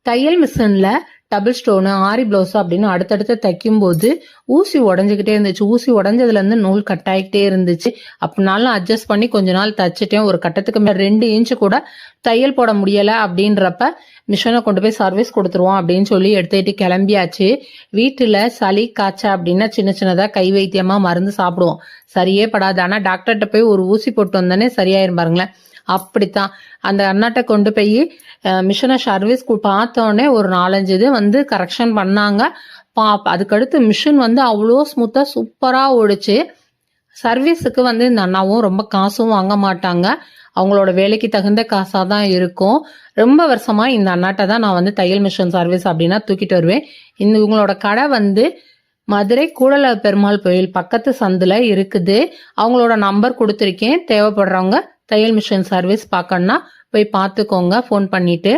தையல் மிஷின்ல double stone ஆரி blouse அப்படின்னு அடுத்தடுத்து தைக்கும் போது ஊசி உடஞ்சுக்கிட்டே இருந்துச்சு. ஊசி உடஞ்சதுல இருந்து நூல் கட் ஆகிட்டே இருந்துச்சு. அப்படினாலும் அட்ஜஸ்ட் பண்ணி கொஞ்ச நாள் தச்சுட்டேன். ஒரு கட்டத்துக்கு மேல 2 இன்ச்சு கூட தையல் போட முடியல. அப்படின்றப்ப மிஷினை கொண்டு போய் சர்வீஸ் கொடுத்துருவோம் அப்படின்னு சொல்லி எடுத்துக்கிட்டு கிளம்பியாச்சு. வீட்டுல சளி காய்ச்ச அப்படின்னா சின்ன சின்னதா கை வைத்தியமா மருந்து சாப்பிடுவோம், சரியே படாது. ஆனா டாக்டர்கிட்ட போய் ஒரு ஊசி போட்டு வந்தோடனே சரியாயிரும் பாருங்களேன். அப்படித்தான் அந்த அண்ணாட்ட கொண்டு போய் மிஷினை சர்வீஸ் பார்த்தோடனே ஒரு 4-5 இது வந்து கரெக்ஷன் பண்ணாங்க. அதுக்கடுத்து மிஷின் வந்து அவ்வளோ ஸ்மூத்தா சூப்பரா ஓடுச்சு. சர்வீஸுக்கு வந்து இந்த அண்ணாவும் ரொம்ப காசும் வாங்க மாட்டாங்க, அவங்களோட வேலைக்கு தகுந்த காசா தான் இருக்கும். ரொம்ப வருஷமா இந்த அண்ணாட்ட தான் நான் வந்து தையல் மிஷின் சர்வீஸ் அப்படின்னா தூக்கிட்டு வருவேன். இவங்களோட கடை வந்து மதுரை கூடல பெருமாள் கோயில் பக்கத்து சந்துல இருக்குது. அவங்களோட நம்பர் கொடுத்துருக்கேன். தேவைப்படுறவங்க தையல் மிஷின் சர்வீஸ் பார்க்கணும்னா போய் பார்த்துக்கோங்க ஃபோன் பண்ணிட்டு.